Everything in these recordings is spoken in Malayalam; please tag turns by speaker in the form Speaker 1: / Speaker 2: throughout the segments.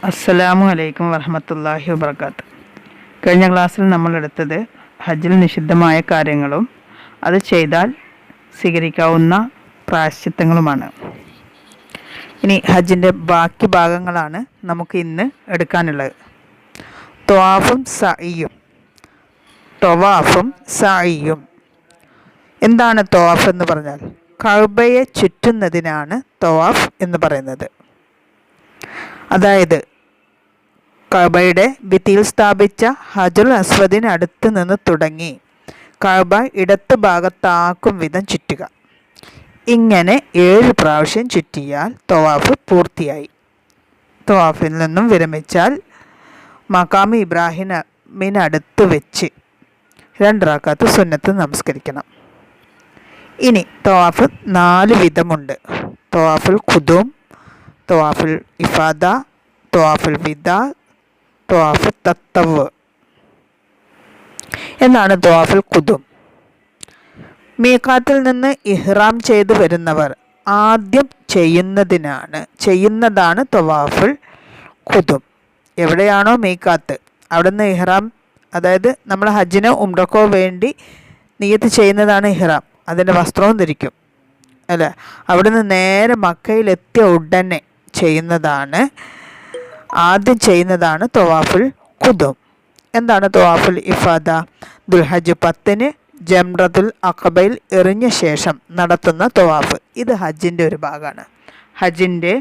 Speaker 1: അസ്സലാമു അലൈക്കും വറഹ്മത്തുള്ളാഹി വബറകാത്ത്. കഴിഞ്ഞ ക്ലാസ്സിൽ നമ്മൾ എടുത്തത് ഹജ്ജിൽ നിഷിദ്ധമായ കാര്യങ്ങളും അത് ചെയ്താൽ സ്വീകരിക്കാവുന്ന പ്രായശ്ചിത്തങ്ങളുമാണ്. ഇനി ഹജ്ജിൻ്റെ ബാക്കി ഭാഗങ്ങളാണ് നമുക്ക് ഇന്ന് എടുക്കാനുള്ളത്. ത്വാഫും സഅയും. എന്താണ് ത്വാഫ് എന്ന് പറഞ്ഞാൽ? കഅബയെ ചുറ്റുന്നതിനാണ് ത്വാഫ് എന്ന് പറയുന്നത്. അതായത് കഅബയുടെ ഭിത്തിയിൽ സ്ഥാപിച്ച ഹജറുൽ അസ്വദിന് അടുത്ത് നിന്ന് തുടങ്ങി കഅബ ഇടത്ത് ഭാഗത്താക്കും വിധം ചുറ്റുക. ഇങ്ങനെ 7 പ്രാവശ്യം ചുറ്റിയാൽ ത്വാഫ് പൂർത്തിയായി. ത്വാഫിൽ നിന്നും വിരമിച്ചാൽ മഖാം ഇബ്രാഹിമിനടുത്ത് വെച്ച് 2 റക്അത്ത് സുന്നത്ത് നമസ്കരിക്കണം. ഇനി ത്വാഫ് 4 വിധമുണ്ട്. ത്വാഫുൽ ഖുദൂം, ത്വാഫുൽ ഇഫാദ, ത്വാഫുൽ വിദാ, ത്വാഫ് തത്തവ്. എന്നാണ് ത്വാഫുൽ ഖുദൂം. മീഖാത്തിൽ നിന്ന് ഇഹ്റാം ചെയ്തു വരുന്നവർ ആദ്യം ചെയ്യുന്നതാണ് ത്വാഫുൽ ഖുദൂം. എവിടെയാണോ മീഖാത്ത് അവിടെ നിന്ന് ഇഹ്റാം, അതായത് നമ്മൾ ഹജ്ജിനോ ഉംറക്കോ വേണ്ടി നിയ്യത്ത് ചെയ്യുന്നതാണ് ഇഹ്റാം. അതിൻ്റെ വസ്ത്രവും ധരിക്കും അല്ലേ. അവിടെ നിന്ന് നേരെ മക്കയിലെത്തിയ ഉടനെ ആദ്യം ചെയ്യുന്നതാണ് ത്വാഫുൽ ഖുദൂം. എന്താണ് ത്വാഫുൽ ഇഫാദ? ദുൽഹജ്ജ് 10-ന് ജംറത്തുൽ അഖബയിൽ എറിഞ്ഞ ശേഷം നടത്തുന്ന ത്വാഫ്. ഇത് ഹജ്ജിൻ്റെ ഒരു ഭാഗമാണ്, ഹജ്ജിൻ്റെ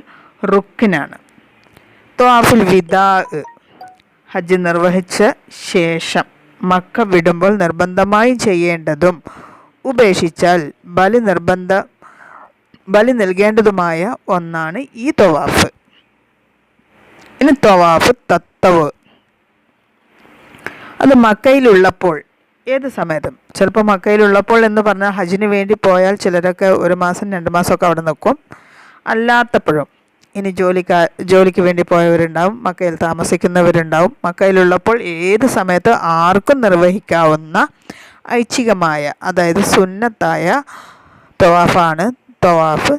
Speaker 1: റുക്കിനാണ്. ത്വാഫുൽ വിദാ, ഹജ്ജ് നിർവഹിച്ച ശേഷം മക്ക വിടുമ്പോൾ നിർബന്ധമായും ചെയ്യേണ്ടതും ഉപേക്ഷിച്ചാൽ ബലി നൽകേണ്ടതുമായ ഒന്നാണ് ഈ ത്വാഫ്. ഇനി ത്വാഫ് തത്തവ്. അത് മക്കയിലുള്ളപ്പോൾ, ഏത് സമയത്തും. ചിലപ്പോൾ മക്കയിലുള്ളപ്പോൾ എന്ന് പറഞ്ഞാൽ ഹജ്ജിന് വേണ്ടി പോയാൽ ചിലരൊക്കെ 1 മാസം 2 മാസമൊക്കെ അവിടെ നിൽക്കും. അല്ലാത്തപ്പോഴും ഇനി ജോലിക്ക് വേണ്ടി പോയവരുണ്ടാവും, മക്കയിൽ താമസിക്കുന്നവരുണ്ടാവും. മക്കയിലുള്ളപ്പോൾ ഏത് സമയത്ത് ആർക്കും നിർവഹിക്കാവുന്ന ഐച്ഛികമായ, അതായത് സുന്നത്തായ ത്വാഫാണ് ത്വാഫ്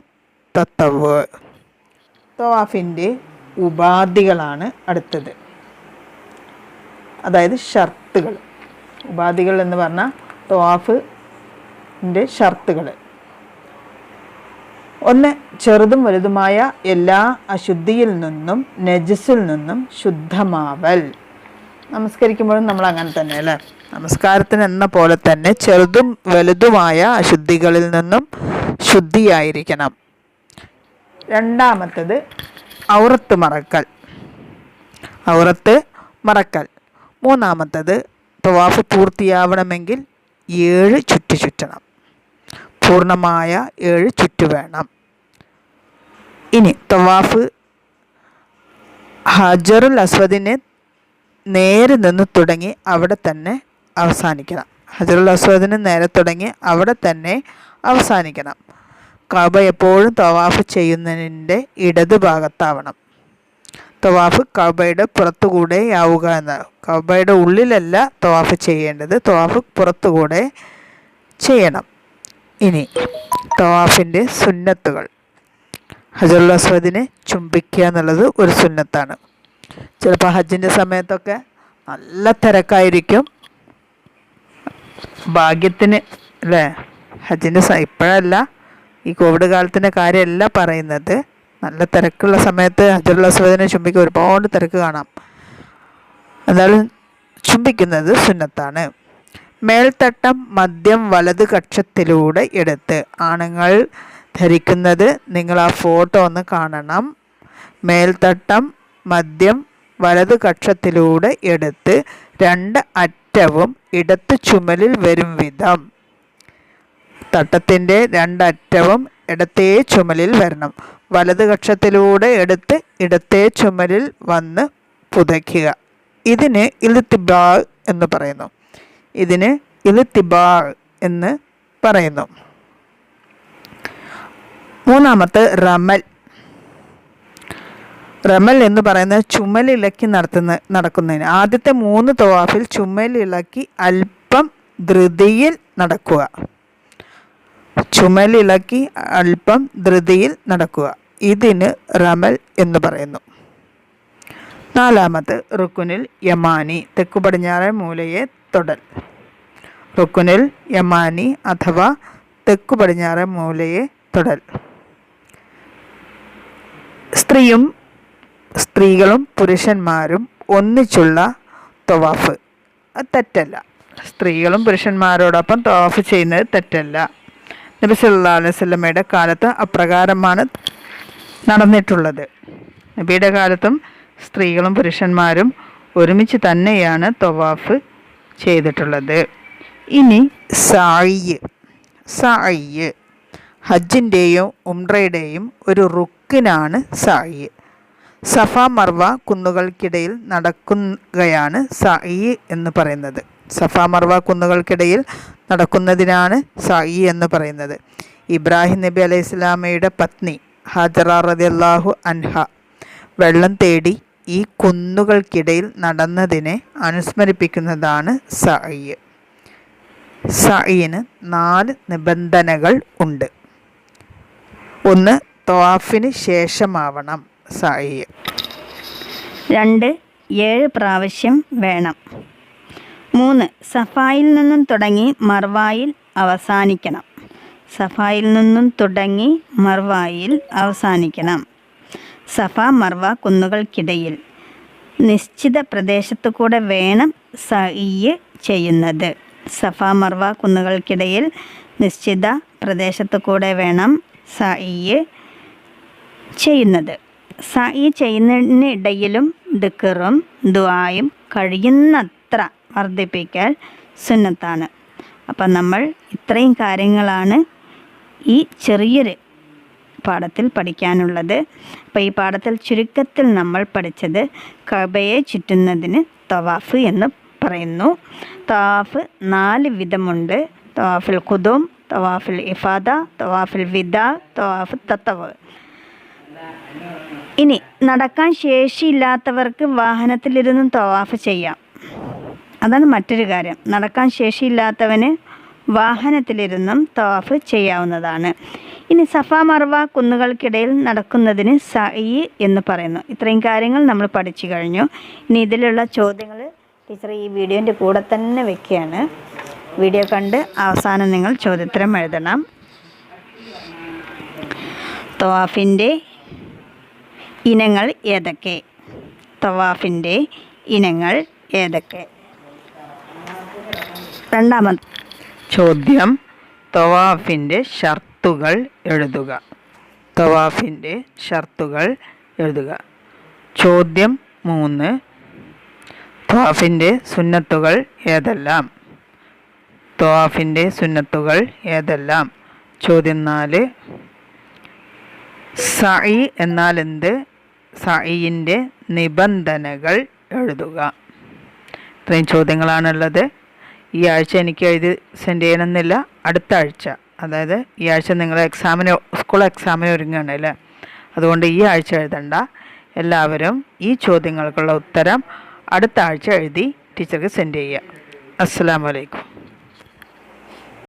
Speaker 1: തത്തവ്. ത്വാഫിൻ്റെ ഉപാധികളാണ് അടുത്തത്, അതായത് ഷർത്തുകൾ. ഉപാധികൾ എന്ന് പറഞ്ഞാൽ ത്വാഫിൻ്റെ ഷർത്തുകൾ. 1, ചെറുതും വലുതുമായ എല്ലാ അശുദ്ധിയിൽ നിന്നും നജസിൽ നിന്നും ശുദ്ധമാവൽ. നമസ്കരിക്കുമ്പോഴും നമ്മൾ അങ്ങനെ തന്നെ അല്ലേ. നമസ്കാരത്തിന് എന്ന പോലെ തന്നെ ചെറുതും വലുതുമായ അശുദ്ധികളിൽ നിന്നും ശുദ്ധിയായിരിക്കണം. 2, ഔറത്ത് മറക്കൽ. 3, ത്വാഫ് പൂർത്തിയാവണമെങ്കിൽ 7 ചുറ്റണം. പൂർണ്ണമായ 7 ചുറ്റു വേണം. ഇനി ത്വാഫ് ഹജറുൽ അസ്വദിന് നേരെ നിന്ന് തുടങ്ങി അവിടെ തന്നെ അവസാനിക്കണം. ഹജറുൽ അസ്വദിന് നേരെ തുടങ്ങി അവിടെ തന്നെ അവസാനിക്കണം. കഅബ എപ്പോഴും ത്വാഫ് ചെയ്യുന്നതിൻ്റെ ഇടത് ഭാഗത്താവണം. ത്വാഫ് കഅബയുടെ പുറത്തുകൂടെയാവുക എന്നാണ്. കഅബയുടെ ഉള്ളിലല്ല ത്വാഫ് ചെയ്യേണ്ടത്, ത്വാഫ് പുറത്തുകൂടെ ചെയ്യണം. ഇനി ത്വാഫിൻ്റെ സുന്നത്തുകൾ. ഹജറുൽ അസ്വദിനെ ചുംബിക്കുക എന്നുള്ളത് ഒരു സുന്നത്താണ്. ചിലപ്പോൾ ഹജ്ജിൻ്റെ സമയത്തൊക്കെ നല്ല തിരക്കായിരിക്കും. ഭാഗ്യത്തിന് അല്ലേ, ഹജ്ജിൻ്റെ ഇപ്പോഴല്ല, ഈ കോവിഡ് കാലത്തിൻ്റെ കാര്യമല്ല പറയുന്നത്. നല്ല തിരക്കുള്ള സമയത്ത് ഹജറുൽ അസ്വദിനെ ചുംബിക്കുക, ഒരുപാട് തിരക്ക് കാണാം. എന്നാലും ചുംബിക്കുന്നത് സുന്നത്താണ്. മേൽത്തട്ടം മദ്യം വലത് കക്ഷത്തിലൂടെ എടുത്ത്, ആണുങ്ങൾ ധരിക്കുന്നത് നിങ്ങൾ ആ ഫോട്ടോ ഒന്ന് കാണണം. മേൽത്തട്ടം മദ്യം വലത് കക്ഷത്തിലൂടെ എടുത്ത് 2 അറ്റവും ഇടത്ത് ചുമലിൽ വരും വിധം. തട്ടത്തിൻ്റെ 2 അറ്റവും ഇടത്തേ ചുമലിൽ വരണം. വലത് കക്ഷത്തിലൂടെ എടുത്ത് ഇടത്തേ ചുമലിൽ വന്ന് പുതയ്ക്കുക. ഇതിന് ഇൽത്തിബാ എന്ന് പറയുന്നു. എന്ന് പറയുന്നു. 3, റമൽ എന്ന് പറയുന്നത് ചുമലിളക്കി നടക്കുന്നതിന്. ആദ്യത്തെ 3 ത്വാഫിൽ ചുമലിളക്കി അല്പം ധൃതിയിൽ നടക്കുക. ഇതിന് റമൽ എന്ന് പറയുന്നു. നാലാമത് റുക്കുനിൽ യമാനി, തെക്കു പടിഞ്ഞാറേ മൂലയെ തൊടൽ. റുക്കുനിൽ യമാനി അഥവാ തെക്കു പടിഞ്ഞാറേ മൂലയെ തൊടൽ. സ്ത്രീകളും പുരുഷന്മാരും ഒന്നിച്ചുള്ള തവാഫ് തെറ്റല്ല. സ്ത്രീകളും പുരുഷന്മാരോടൊപ്പം തവാഫ് ചെയ്യുന്നത് തെറ്റല്ല. നബി സല്ലല്ലാഹു അലൈഹി വസല്ലമയുടെ കാലത്ത് അപ്രകാരമാണ് നടന്നിട്ടുള്ളത്. നബിയുടെ കാലത്തും സ്ത്രീകളും പുരുഷന്മാരും ഒരുമിച്ച് തന്നെയാണ് തവാഫ് ചെയ്തിട്ടുള്ളത്. ഇനി സായി ഹജ്ജിൻ്റെയും ഉംറയുടെയും ഒരു റുക്കിനാണ് സായി. സഫ മർവ കുന്നുകൾക്കിടയിൽ നടക്കുകയാണ് സായി എന്ന് പറയുന്നത്. സഫ മർവ കുന്നുകൾക്കിടയിൽ നടക്കുന്നതിനാണ് സായി എന്ന് പറയുന്നത്. ഇബ്രാഹിം നബി അലൈഹി സ്വലാമയുടെ പത്നി ഹാജറ റളിയല്ലാഹു അൻഹ വെള്ളം തേടി ഈ കുന്നുകൾക്കിടയിൽ നടന്നതിനെ അനുസ്മരിപ്പിക്കുന്നതാണ് സായി. സായിന് 4 നിബന്ധനകൾ ഉണ്ട്. 1. തവാഫിന് ശേഷമാവണം സായി.
Speaker 2: 2. 7 പ്രാവശ്യം വേണം. 3. സഫായിൽ നിന്നും തുടങ്ങി മർവായിൽ അവസാനിക്കണം. സഫായിൽ നിന്നും തുടങ്ങി മർവായിൽ അവസാനിക്കണം. സഫ മർവ കുന്നുകൾക്കിടയിൽ നിശ്ചിത പ്രദേശത്തു കൂടെ വേണം സഅയ് ചെയ്യുന്നത്. സഫ മർവ കുന്നുകൾക്കിടയിൽ നിശ്ചിത പ്രദേശത്തു കൂടെ വേണം സഅയ് ചെയ്യുന്നത്. സഅയ് ചെയ്യുന്നതിനിടയിലും ദിക്റും ദുആയും കഴിയുന്നത്ര വർദ്ധിപ്പിക്കൽ സുന്നത്താണ്. അപ്പം നമ്മൾ ഇത്രയും കാര്യങ്ങളാണ് ഈ ചെറിയൊരു പാഠത്തിൽ പഠിക്കാനുള്ളത്. അപ്പോൾ ഈ പാഠത്തിൽ ചുരുക്കത്തിൽ നമ്മൾ പഠിച്ചത് കഅബയെ ചുറ്റുന്നതിന് തവാഫ് എന്ന് പറയുന്നു. തവാഫ് 4 വിധമുണ്ട്. തവാഫുൽ ഖുദൂം, തവാഫുൽ ഇഫാദ, തവാഫുൽ വിദാ, തവാഫ് തത്തവ്. ഇനി നടക്കാൻ ശേഷിയില്ലാത്തവർക്ക് വാഹനത്തിലിരുന്നും തവാഫ് ചെയ്യാം. അതാണ് മറ്റൊരു കാര്യം. നടക്കാൻ ശേഷിയില്ലാത്തവന് വാഹനത്തിലിരുന്നും തവാഫ് ചെയ്യാവുന്നതാണ്. ഇനി സഫ മർവ കുന്നുകൾക്കിടയിൽ നടക്കുന്നതിന് സഅയ് എന്ന് പറയുന്നു. ഇത്രയും കാര്യങ്ങൾ നമ്മൾ പഠിച്ചു കഴിഞ്ഞു. ഇനി ഇതിലുള്ള ചോദ്യങ്ങൾ ടീച്ചർ ഈ വീഡിയോൻ്റെ കൂടെ തന്നെ വെക്കുകയാണ്. വീഡിയോ കണ്ട് അവസാനം നിങ്ങൾ ചോദ്യോത്തരം എഴുതണം. തവാഫിൻ്റെ ഇനങ്ങൾ ഏതൊക്കെ? തവാഫിൻ്റെ ഇനങ്ങൾ ഏതൊക്കെ? രണ്ടാമത്തെ
Speaker 1: ചോദ്യം, തവാഫിൻ്റെ ഷർത്തുകൾ എഴുതുക. തവാഫിൻ്റെ ഷർത്തുകൾ എഴുതുക. ചോദ്യം 3, തവാഫിൻ്റെ സുന്നത്തുകൾ ഏതെല്ലാം? തവാഫിൻ്റെ സുന്നത്തുകൾ ഏതെല്ലാം? ചോദ്യം 4, സഅയ് എന്നാൽ എന്ത്? സഅയിൻ്റെ നിബന്ധനകൾ എഴുതുക. ഇത്രയും ചോദ്യങ്ങളാണുള്ളത്. ഈ ആഴ്ച എനിക്ക് എഴുതി സെൻഡ് ചെയ്യണമെന്നില്ല. അടുത്ത ആഴ്ച, അതായത് ഈ ആഴ്ച നിങ്ങൾ സ്കൂൾ എക്സാമിന് ഒരുങ്ങുകയാണ് അല്ലേ. അതുകൊണ്ട് ഈ ആഴ്ച എഴുതണ്ട. എല്ലാവരും ഈ ചോദ്യങ്ങൾക്കുള്ള ഉത്തരം അടുത്ത ആഴ്ച എഴുതി ടീച്ചർക്ക് സെൻഡ് ചെയ്യുക. അസ്സലാമു അലൈക്കും.